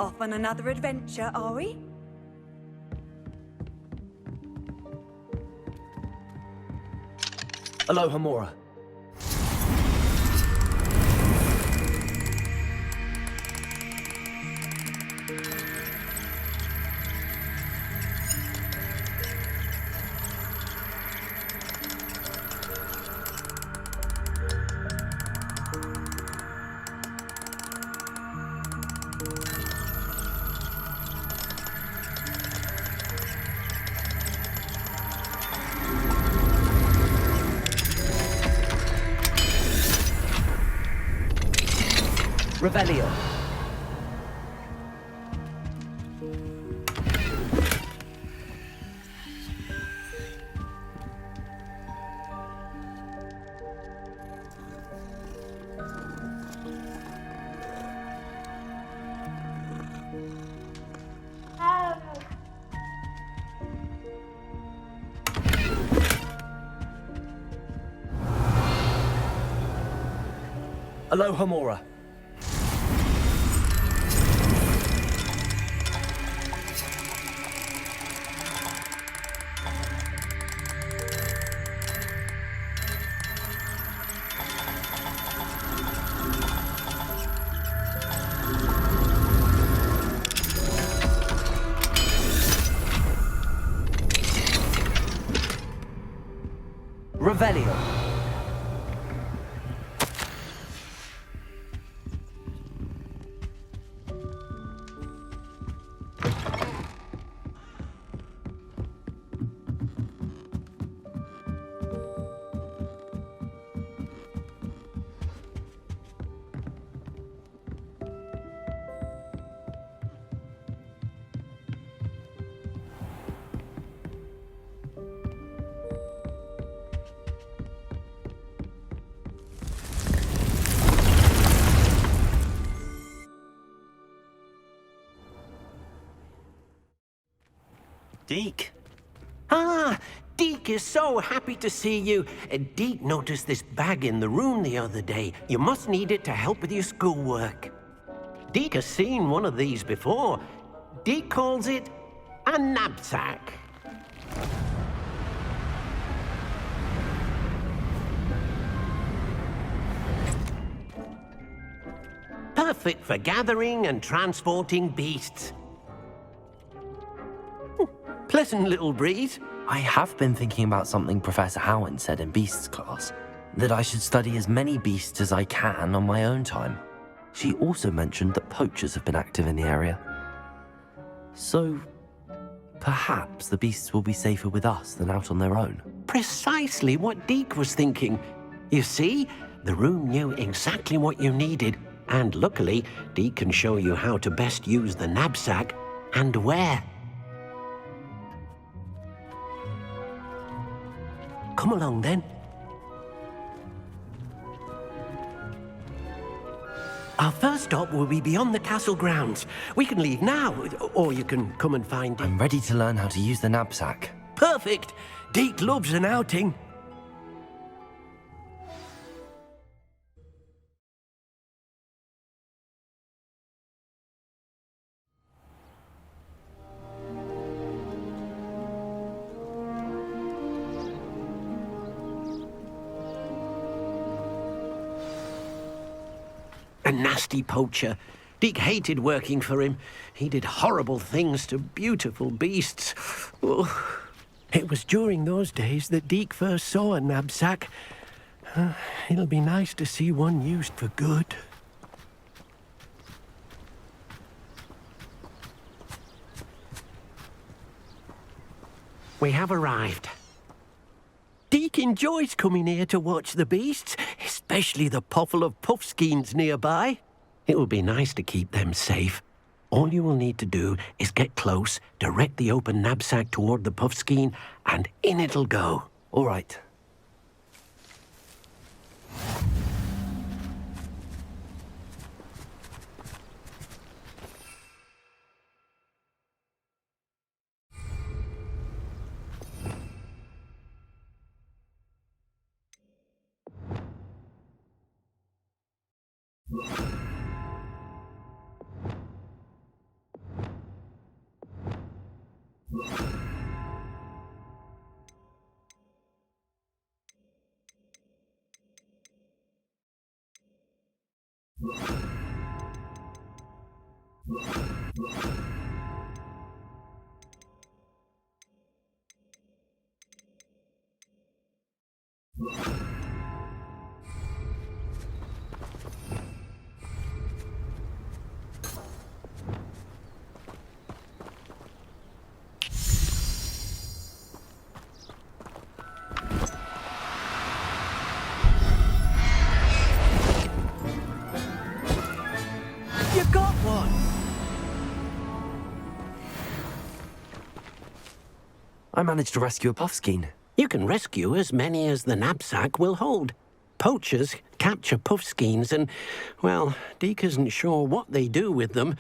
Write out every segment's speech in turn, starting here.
Off on another adventure, are we? Aloha Mora. Revelio. Aloha Mora. Revelio. Deek. Ah, Deek is so happy to see you. Deek noticed this bag in the room the other day. You must need it to help with your schoolwork. Deek has seen one of these before. Deek calls it a knapsack. Perfect for gathering and transporting beasts. Pleasant little breeze. I have been thinking about something Professor Howard said in Beasts class, that I should study as many beasts as I can on my own time. She also mentioned that poachers have been active in the area. So, perhaps the beasts will be safer with us than out on their own. Precisely what Deek was thinking. You see, the room knew exactly what you needed, and luckily, Deek can show you how to best use the knapsack and where. Come along, then. Our first stop will be beyond the castle grounds. We can leave now, or you can come and find it. I'm ready to learn how to use the knapsack. Perfect! Deek loves an outing. A nasty poacher. Deek hated working for him. He did horrible things to beautiful beasts. Oh, it was during those days that Deek first saw a knapsack. It'll be nice to see one used for good. We have arrived. Deek enjoys coming here to watch the beasts, especially the poffle of puffskeins nearby. It will be nice to keep them safe. All you will need to do is get close, direct the open knapsack toward the puffskein, and in it'll go. All right. You got one! I managed to rescue a puffskein. You can rescue as many as the knapsack will hold. Poachers capture puffskeins and, well, Deek isn't sure what they do with them.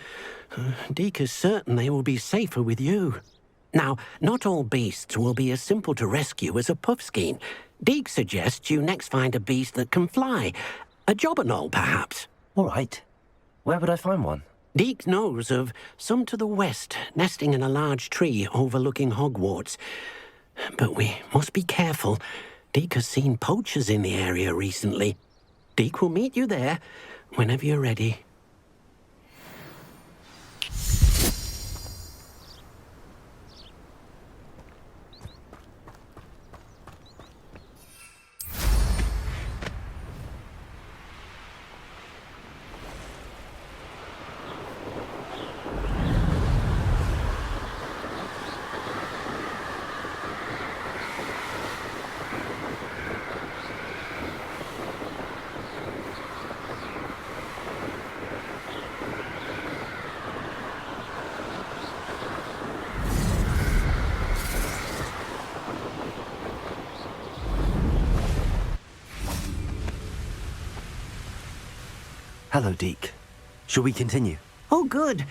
Deek is certain they will be safer with you. Now, not all beasts will be as simple to rescue as a puffskein. Deek suggests you next find a beast that can fly. A jobberknoll, perhaps. All right. Where would I find one? Deek knows of some to the west, nesting in a large tree overlooking Hogwarts. But we must be careful. Deek has seen poachers in the area recently. Deek will meet you there whenever you're ready. Hello, Deek. Shall we continue? Oh, good.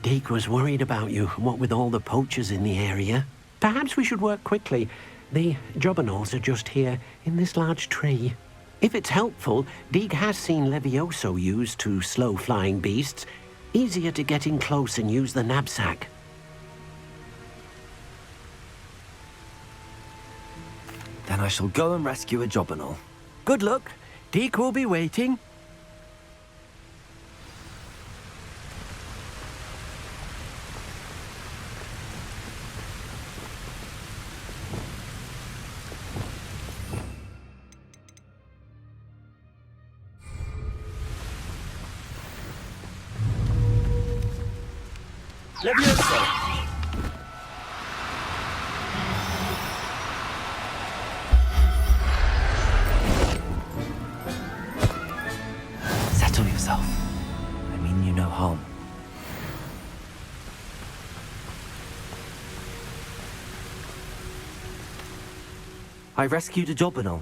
Deek was worried about you, what with all the poachers in the area. Perhaps we should work quickly. The jobberknolls are just here, in this large tree. If it's helpful, Deek has seen Levioso used to slow flying beasts. Easier to get in close and use the knapsack. Then I shall go and rescue a jobberknoll. Good luck. Deek will be waiting. Levioso! Settle yourself. I mean you no harm. I rescued a jobberknoll.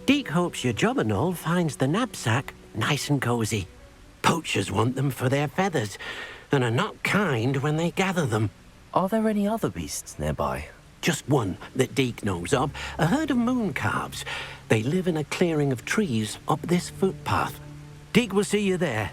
Deek hopes your jobberknoll finds the knapsack nice and cozy. Poachers want them for their feathers, and are not kind when they gather them. Are there any other beasts nearby? Just one that Deek knows of, a herd of moon calves. They live in a clearing of trees up this footpath. Deek will see you there.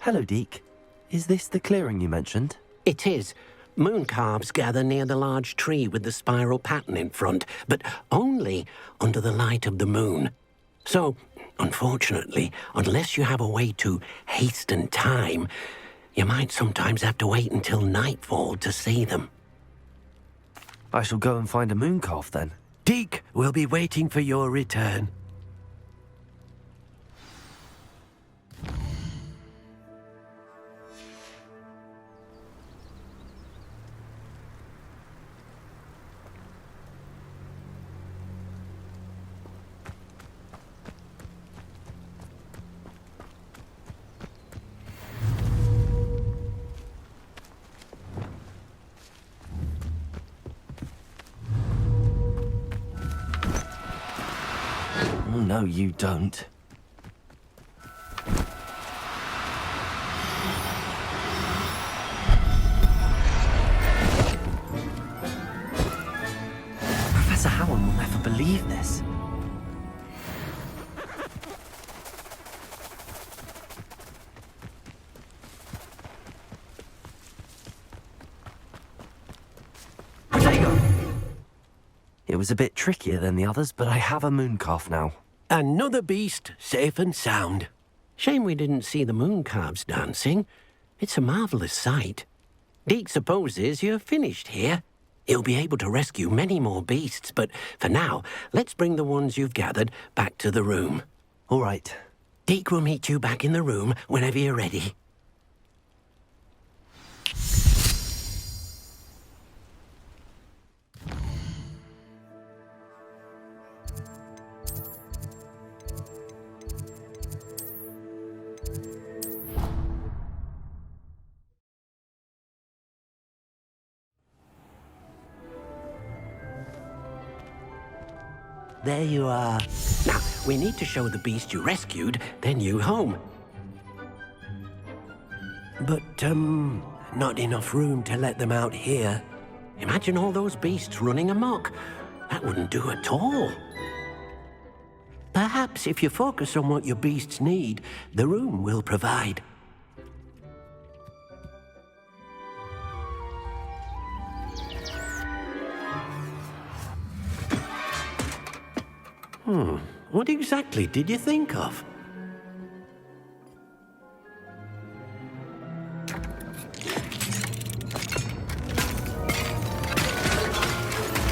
Hello, Deek. Is this the clearing you mentioned? It is. Moon calves gather near the large tree with the spiral pattern in front, but only under the light of the moon. So, unfortunately, unless you have a way to hasten time, you might sometimes have to wait until nightfall to see them. I shall go and find a moon calf then. Deek will be waiting for your return. Oh, no, you don't. Professor Howard will never believe this. It was a bit trickier than the others, but I have a moon calf now. Another beast, safe and sound. Shame we didn't see the moon calves dancing. It's a marvelous sight. Deek supposes you're finished here. He'll be able to rescue many more beasts, but for now, let's bring the ones you've gathered back to the room. All right. Deek will meet you back in the room whenever you're ready. There you are. Now, we need to show the beast you rescued their new home. But, not enough room to let them out here. Imagine all those beasts running amok. That wouldn't do at all. Perhaps if you focus on what your beasts need, the room will provide. What exactly did you think of?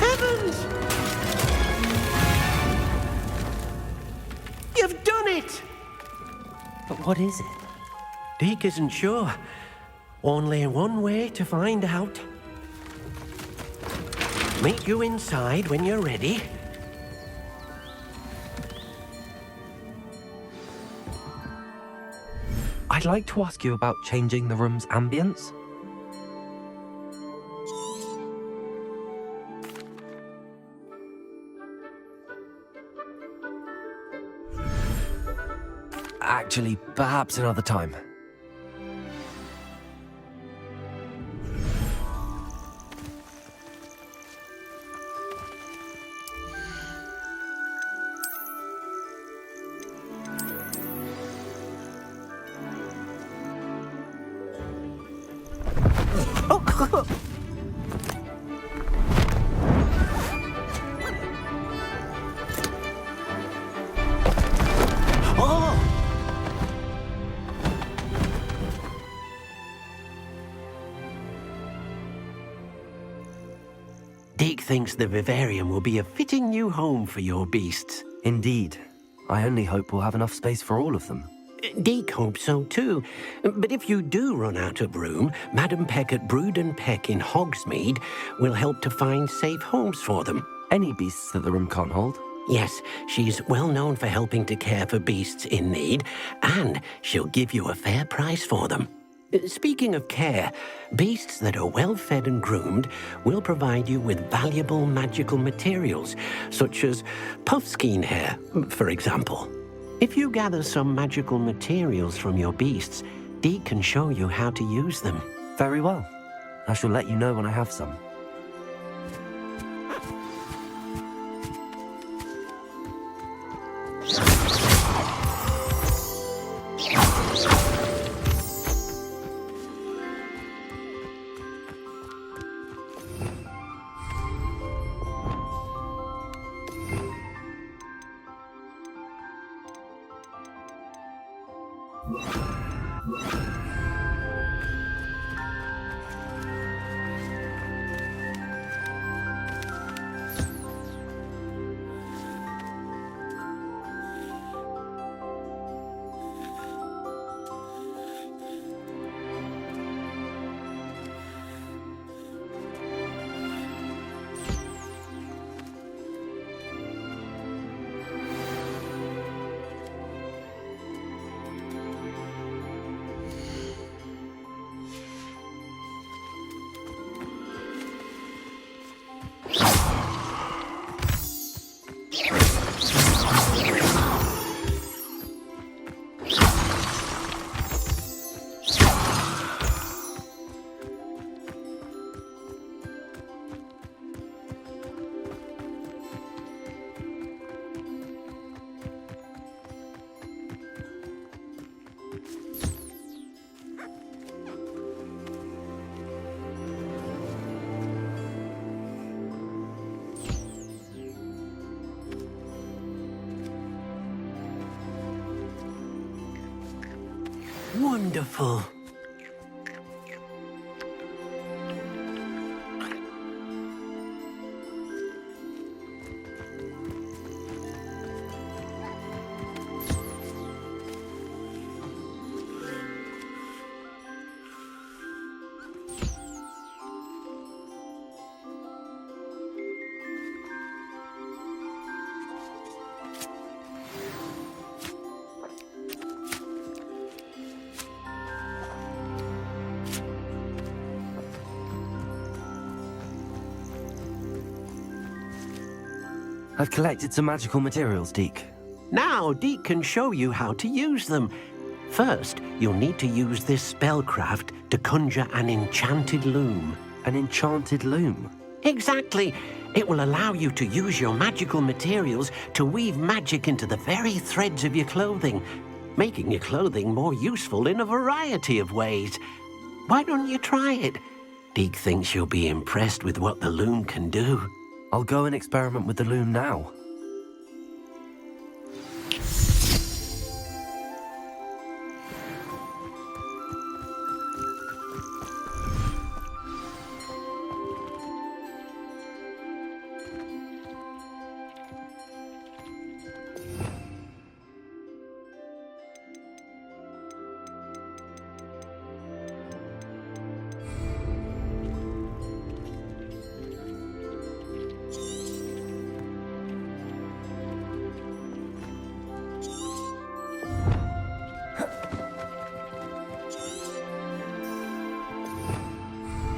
Heavens! You've done it! But what is it? Deek isn't sure. Only one way to find out. Meet you inside when you're ready. I'd like to ask you about changing the room's ambience. Actually, perhaps another time. Deek thinks the vivarium will be a fitting new home for your beasts. Indeed. I only hope we'll have enough space for all of them. Deek hopes so too. But if you do run out of room, Madam Peck at Brood and Peck in Hogsmeade will help to find safe homes for them. Any beasts that the room can't hold? Yes, she's well known for helping to care for beasts in need, and she'll give you a fair price for them. Speaking of care, beasts that are well fed and groomed will provide you with valuable magical materials, such as puffskein hair, for example. If you gather some magical materials from your beasts, Deek can show you how to use them. Very well. I shall let you know when I have some. Wonderful. I've collected some magical materials, Deek. Now, Deek can show you how to use them. First, you'll need to use this spellcraft to conjure an enchanted loom. An enchanted loom? Exactly. It will allow you to use your magical materials to weave magic into the very threads of your clothing, making your clothing more useful in a variety of ways. Why don't you try it? Deek thinks you'll be impressed with what the loom can do. I'll go and experiment with the loom now.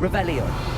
Revelio.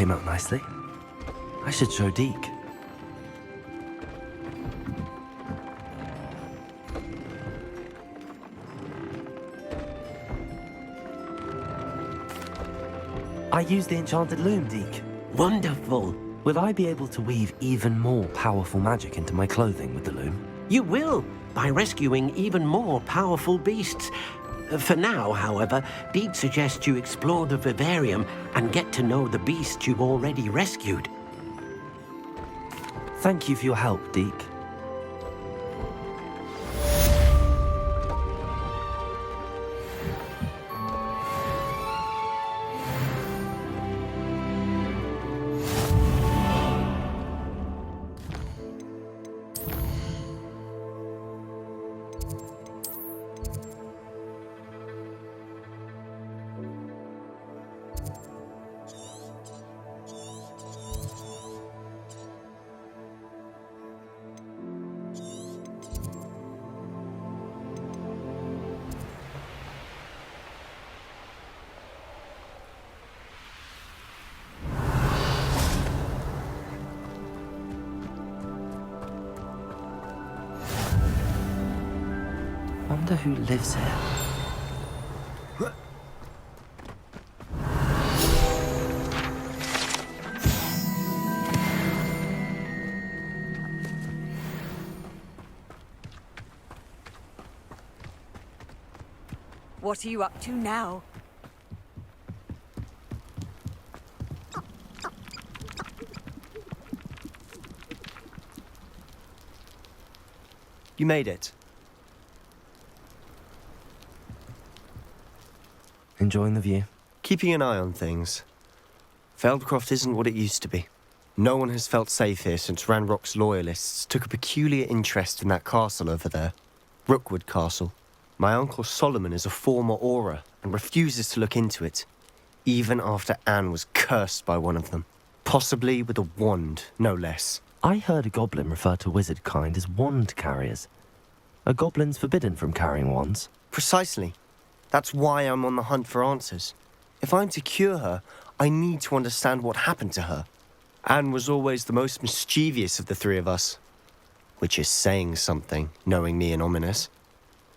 came out nicely. I should show Deek. I used the enchanted loom, Deek. Wonderful. Will I be able to weave even more powerful magic into my clothing with the loom? You will, by rescuing even more powerful beasts. For now, however, Deek suggests you explore the vivarium and get to know the beasts you've already rescued. Thank you for your help, Deek. Wonder who lives here. What are you up to now? You made it. Enjoying the view. Keeping an eye on things. Feldcroft isn't what it used to be. No one has felt safe here since Ranrock's loyalists took a peculiar interest in that castle over there. Rookwood Castle. My uncle Solomon is a former Auror and refuses to look into it, even after Anne was cursed by one of them. Possibly with a wand, no less. I heard a goblin refer to wizard kind as wand carriers. Are goblins forbidden from carrying wands? Precisely. That's why I'm on the hunt for answers. If I'm to cure her, I need to understand what happened to her. Anne was always the most mischievous of the three of us. Which is saying something, knowing me and Ominous.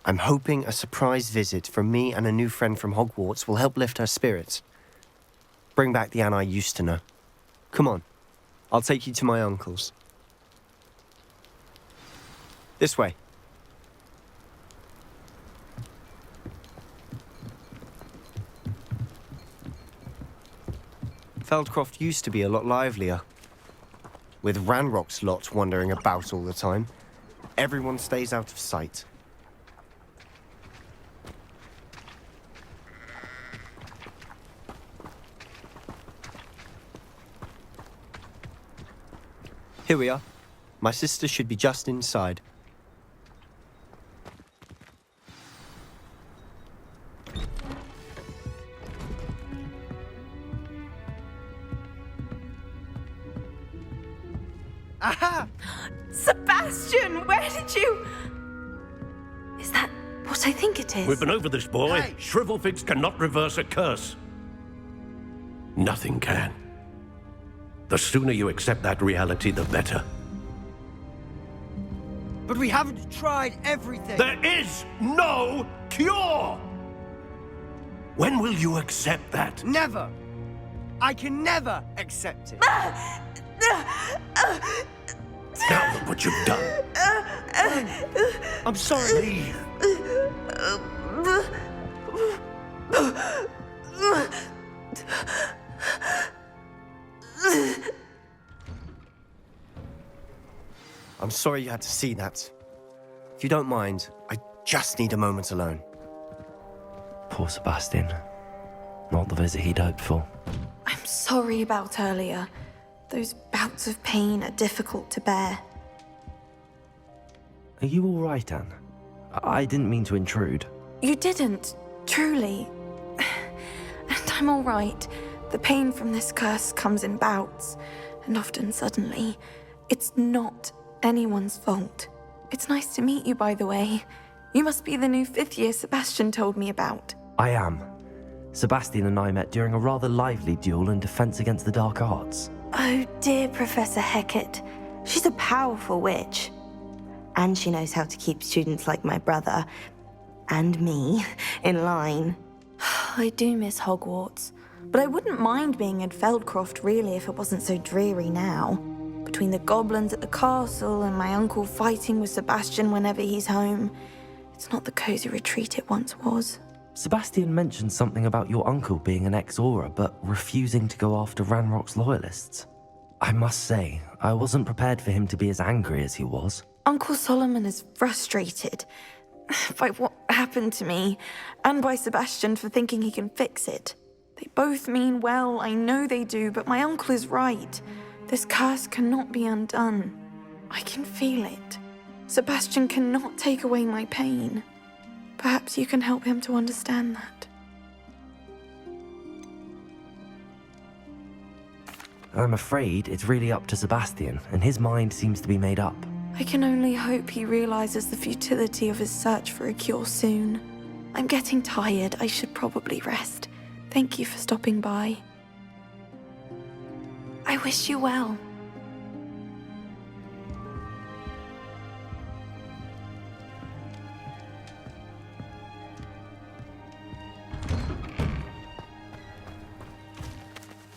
I'm hoping a surprise visit from me and a new friend from Hogwarts will help lift her spirits. Bring back the Anne I used to know. Come on, I'll take you to my uncle's. This way. Feldcroft used to be a lot livelier. With Ranrock's lot wandering about all the time, everyone stays out of sight. Here we are. My sister should be just inside. Aha! Sebastian, where did you... Is that what I think it is? We've been over this, boy. Hey. Shrivelfigs cannot reverse a curse. Nothing can. The sooner you accept that reality, the better. But we haven't tried everything. There is no cure! When will you accept that? Never. I can never accept it. Now look what you've done. I'm sorry. Leave. I'm sorry you had to see that. If you don't mind, I just need a moment alone. Poor Sebastian. Not the visit he'd hoped for. I'm sorry about earlier. Those bouts of pain are difficult to bear. Are you all right, Anne? I didn't mean to intrude. You didn't, truly. And I'm all right. The pain from this curse comes in bouts, and often suddenly. It's not anyone's fault. It's nice to meet you, by the way. You must be the new 5th year Sebastian told me about. I am. Sebastian and I met during a rather lively duel in defense against the dark arts. Oh dear, Professor Hecat. She's a powerful witch. And she knows how to keep students like my brother, and me, in line. I do miss Hogwarts, but I wouldn't mind being in Feldcroft really if it wasn't so dreary now. Between the goblins at the castle and my uncle fighting with Sebastian whenever he's home, it's not the cozy retreat it once was. Sebastian mentioned something about your uncle being an ex-Auror, but refusing to go after Ranrock's loyalists. I must say, I wasn't prepared for him to be as angry as he was. Uncle Solomon is frustrated by what happened to me, and by Sebastian for thinking he can fix it. They both mean well, I know they do, but my uncle is right. This curse cannot be undone. I can feel it. Sebastian cannot take away my pain. Perhaps you can help him to understand that. I'm afraid it's really up to Sebastian, and his mind seems to be made up. I can only hope he realizes the futility of his search for a cure soon. I'm getting tired. I should probably rest. Thank you for stopping by. I wish you well.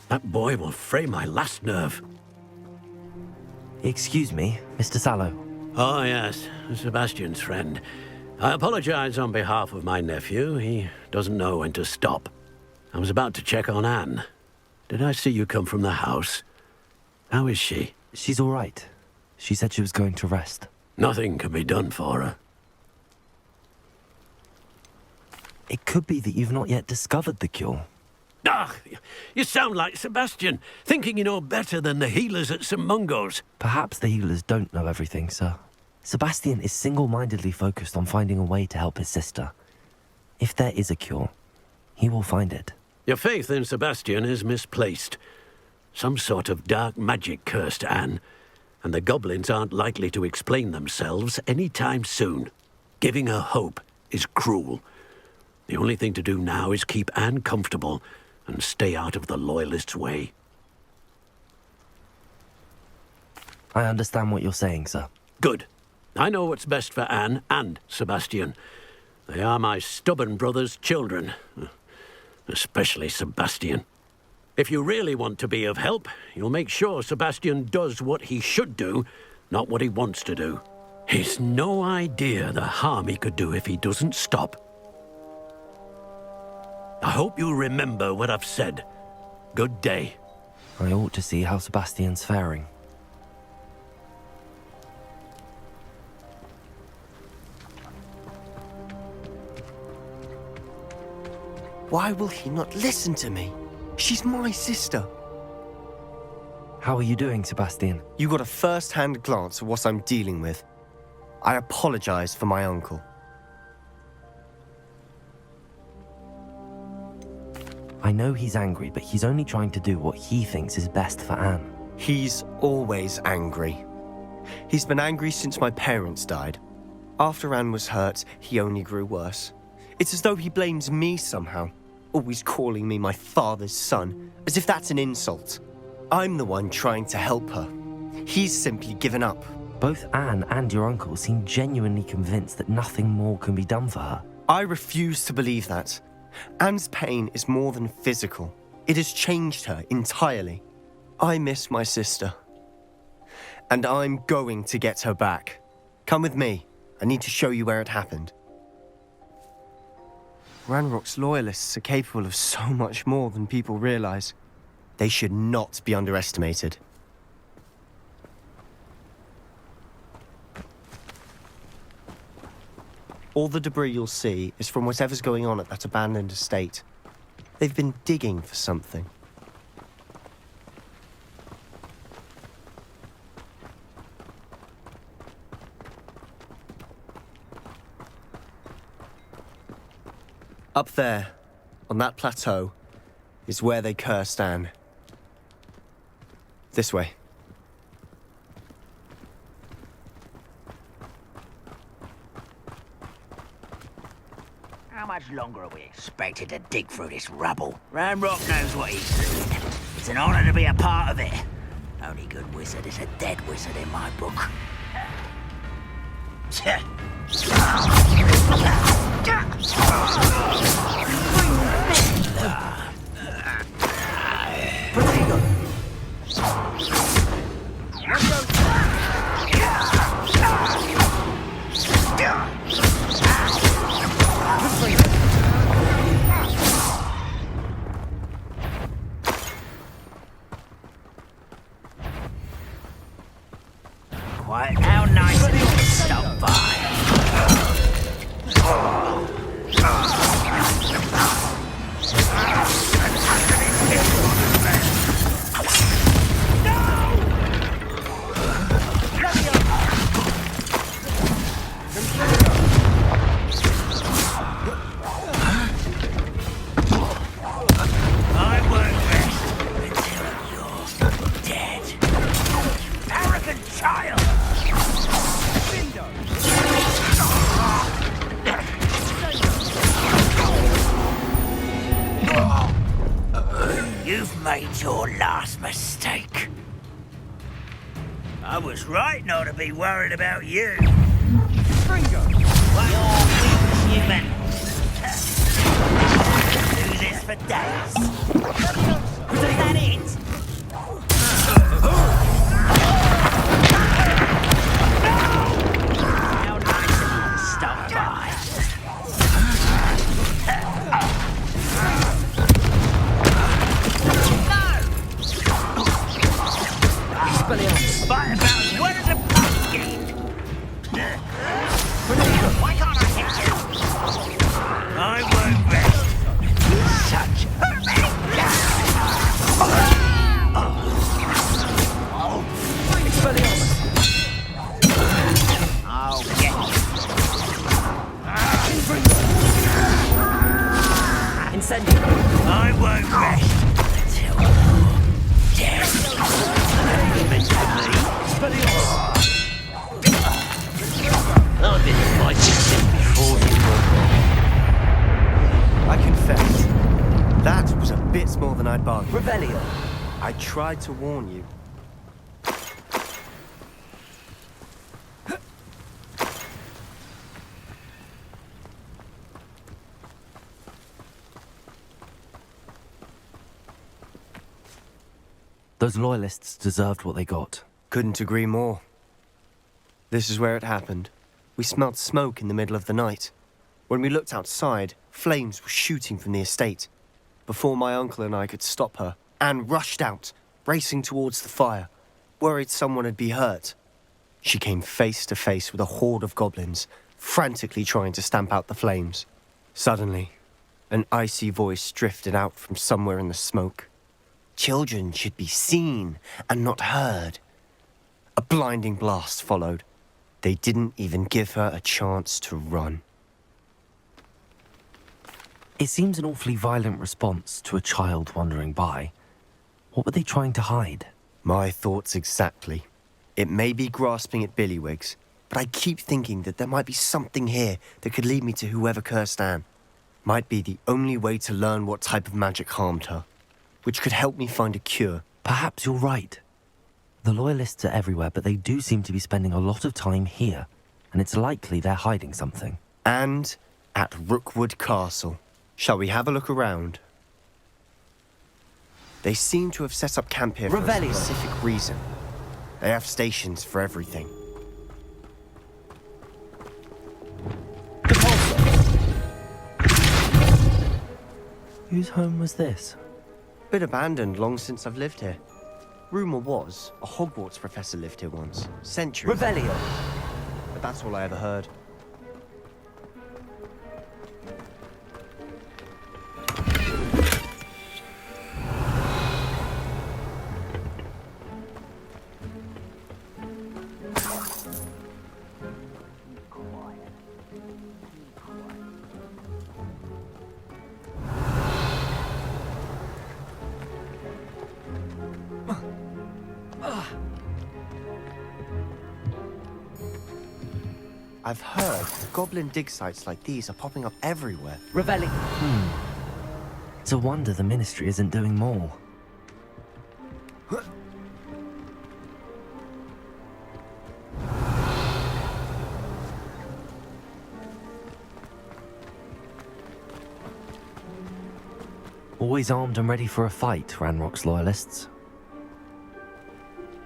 That boy will fray my last nerve. Excuse me, Mr. Sallow. Oh, yes, Sebastian's friend. I apologize on behalf of my nephew. He doesn't know when to stop. I was about to check on Anne. Did I see you come from the house? How is she? She's all right. She said she was going to rest. Nothing can be done for her. It could be that you've not yet discovered the cure. Ah, you sound like Sebastian, thinking you know better than the healers at St. Mungo's. Perhaps the healers don't know everything, sir. Sebastian is single-mindedly focused on finding a way to help his sister. If there is a cure, he will find it. Your faith in Sebastian is misplaced. Some sort of dark magic cursed Anne, and the goblins aren't likely to explain themselves any time soon. Giving her hope is cruel. The only thing to do now is keep Anne comfortable and stay out of the Loyalists' way. I understand what you're saying, sir. Good. I know what's best for Anne and Sebastian. They are my stubborn brother's children. Especially Sebastian. If you really want to be of help, you'll make sure Sebastian does what he should do, not what he wants to do. He's no idea the harm he could do if he doesn't stop. I hope you remember what I've said. Good day. I ought to see how Sebastian's faring. Why will he not listen to me? She's my sister. How are you doing, Sebastian? You got a first-hand glance at what I'm dealing with. I apologize for my uncle. I know he's angry, but he's only trying to do what he thinks is best for Anne. He's always angry. He's been angry since my parents died. After Anne was hurt, he only grew worse. It's as though he blames me somehow, always calling me my father's son, as if that's an insult. I'm the one trying to help her. He's simply given up. Both Anne and your uncle seem genuinely convinced that nothing more can be done for her. I refuse to believe that. Anne's pain is more than physical. It has changed her entirely. I miss my sister. And I'm going to get her back. Come with me. I need to show you where it happened. Ranrock's loyalists are capable of so much more than people realize. They should not be underestimated. All the debris you'll see is from whatever's going on at that abandoned estate. They've been digging for something. Up there, on that plateau, is where they cursed Anne. This way. How much much longer are we expected to dig through this rubble? Ramrock knows what he's doing. It's an honor to be a part of it. Only good wizard is a dead wizard in my book. Quiet now, nice and stop by. I won't rest until you're dead. You arrogant child! You've made your last mistake. I was right not to be worried about you. What you're weak, human. Do this for days. Is that it? How nice of you to stop by. Fight about as well as a pumpkin. Why can't I hit you? I won't rest. Such I'll get you. Incendio. I won't rest until you're dead. I've been fighting since before you were. I confess, that was a bit more than I'd bargained. Revelio. I tried to warn you. Those loyalists deserved what they got. Couldn't agree more. This is where it happened. We smelled smoke in the middle of the night. When we looked outside, flames were shooting from the estate. Before my uncle and I could stop her, Anne rushed out, racing towards the fire, worried someone had been hurt. She came face to face with a horde of goblins, frantically trying to stamp out the flames. Suddenly, an icy voice drifted out from somewhere in the smoke. Children should be seen and not heard. A blinding blast followed. They didn't even give her a chance to run. It seems an awfully violent response to a child wandering by. What were they trying to hide? My thoughts exactly. It may be grasping at Billywigs, but I keep thinking that there might be something here that could lead me to whoever cursed Anne. Might be the only way to learn what type of magic harmed her, which could help me find a cure. Perhaps you're right. The loyalists are everywhere, but they do seem to be spending a lot of time here, and it's likely they're hiding something. And at Rookwood Castle. Shall we have a look around? They seem to have set up camp here for a specific reason. They have stations for everything. Whose home was this? Been abandoned long since I've lived here. Rumour was, a Hogwarts professor lived here once, centuries ago. Revelio. But that's all I ever heard. I've heard goblin dig sites like these are popping up everywhere. Revelli. It's a wonder the Ministry isn't doing more. Always armed and ready for a fight, Ranrock's loyalists.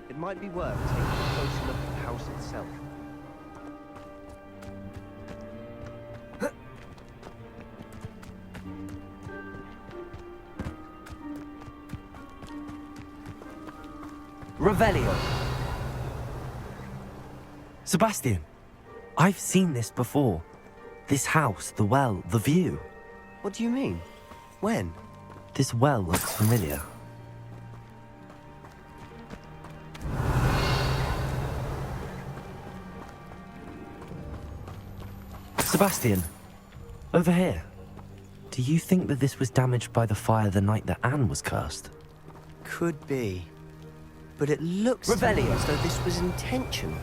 It might be worth taking a closer look at the house itself. Revelio. Sebastian, I've seen this before. This house, the well, the view. What do you mean? When? This well looks familiar. Sebastian, over here. Do you think that this was damaged by the fire the night that Anne was cursed? Could be. But it looks to me Revelio. as though this was intentional.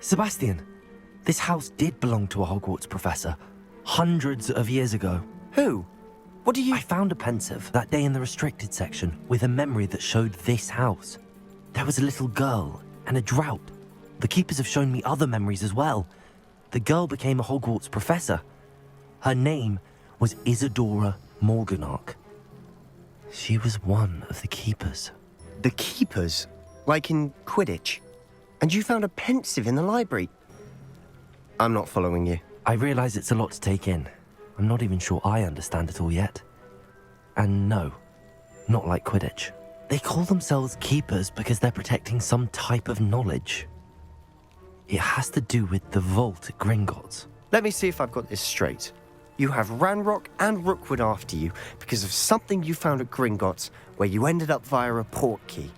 Sebastian, this house did belong to a Hogwarts professor, hundreds of years ago. Who? What do you... I found a pensive that day in the restricted section with a memory that showed this house. There was a little girl and a drought. The keepers have shown me other memories as well. The girl became a Hogwarts professor. Her name was Isadora Morganach. She was one of the keepers. The keepers? Like in Quidditch? And you found a pensive in the library? I'm not following you. I realize it's a lot to take in. I'm not even sure I understand it all yet. And no, not like Quidditch. They call themselves keepers because they're protecting some type of knowledge. It has to do with the vault at Gringotts. Let me see if I've got this straight. You have Ranrock and Rookwood after you because of something you found at Gringotts where you ended up via a port key.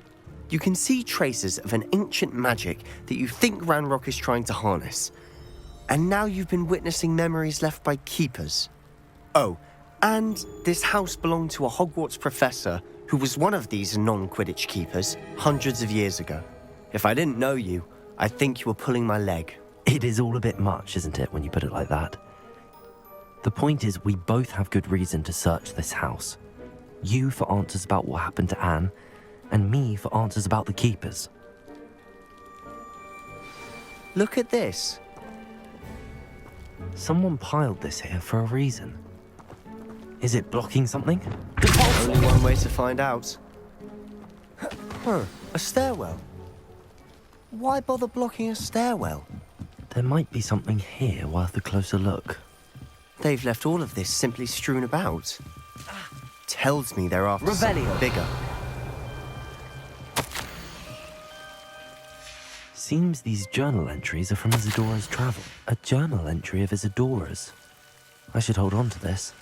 You can see traces of an ancient magic that you think Ranrock is trying to harness. And now you've been witnessing memories left by keepers. Oh, and this house belonged to a Hogwarts professor who was one of these non-Quidditch keepers hundreds of years ago. If I didn't know you, I'd think you were pulling my leg. It is all a bit much, isn't it, when you put it like that? The point is, we both have good reason to search this house. You for answers about what happened to Anne, and me for answers about the keepers. Look at this. Someone piled this here for a reason. Is it blocking something? Only one way to find out. Huh, a stairwell. Why bother blocking a stairwell? There might be something here worth a closer look. They've left all of this simply strewn about. Tells me they're after Revelio. something bigger. Seems these journal entries are from Isadora's travel. A journal entry of Isadora's. I should hold on to this.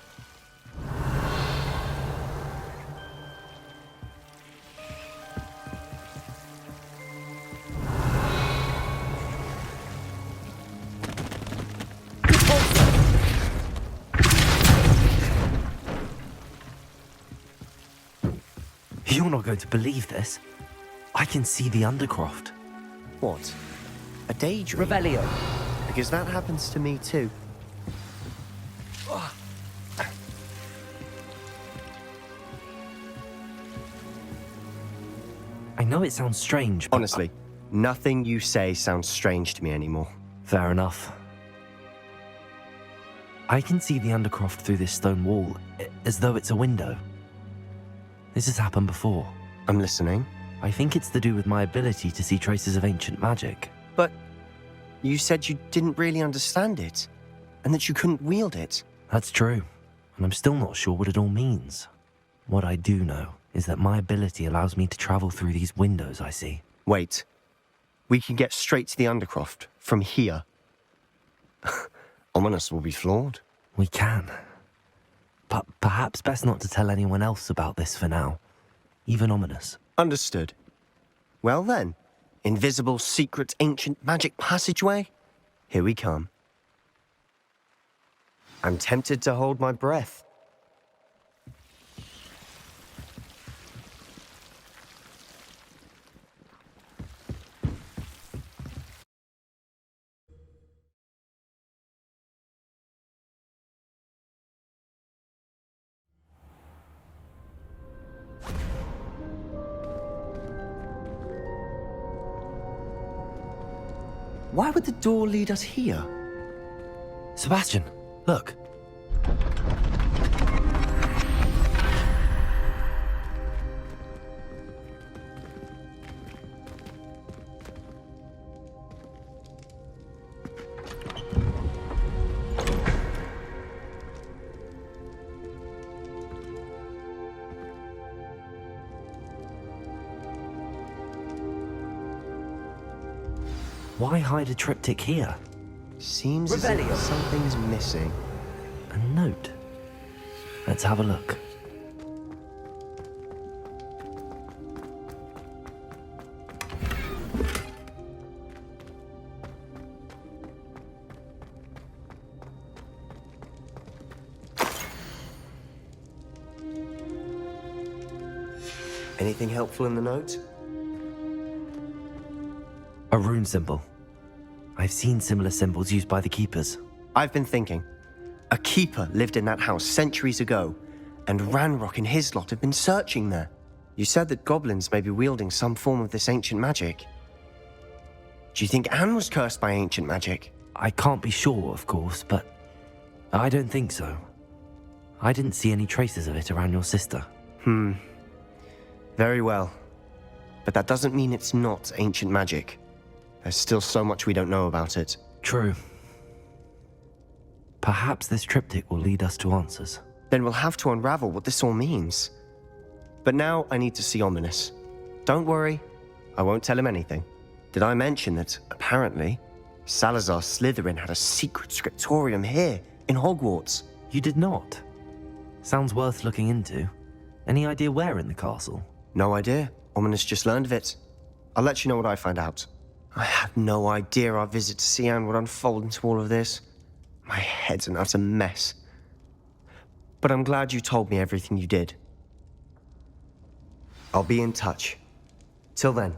You're not going to believe this. I can see the Undercroft. What? A daydream? Revelio. Because that happens to me too. I know it sounds strange, but... Honestly, nothing you say sounds strange to me anymore. Fair enough. I can see the Undercroft through this stone wall, as though it's a window. This has happened before. I'm listening. I think it's to do with my ability to see traces of ancient magic. But you said you didn't really understand it, and that you couldn't wield it. That's true, and I'm still not sure what it all means. What I do know is that my ability allows me to travel through these windows I see. Wait. We can get straight to the Undercroft from here. Ominous will be flawed. We can. But perhaps best not to tell anyone else about this for now. Even Ominous. Understood. Well then, invisible, secret, ancient magic passageway? Here we come. I'm tempted to hold my breath. Why would the door lead us here? Sebastian, look. Why hide a triptych here? Seems as if something's missing. A note. Let's have a look. Anything helpful in the note? A rune symbol. I've seen similar symbols used by the keepers. I've been thinking. A keeper lived in that house centuries ago, and Ranrock and his lot have been searching there. You said that goblins may be wielding some form of this ancient magic. Do you think Anne was cursed by ancient magic? I can't be sure, of course, but I don't think so. I didn't see any traces of it around your sister. Very well. But that doesn't mean it's not ancient magic. There's still so much we don't know about it. True. Perhaps this triptych will lead us to answers. Then we'll have to unravel what this all means. But now I need to see Ominous. Don't worry, I won't tell him anything. Did I mention that, apparently, Salazar Slytherin had a secret scriptorium here, in Hogwarts? You did not. Sounds worth looking into. Any idea where in the castle? No idea. Ominous just learned of it. I'll let you know what I find out. I had no idea our visit to Cian would unfold into all of this. My head's an utter mess. But I'm glad you told me everything you did. I'll be in touch. Till then.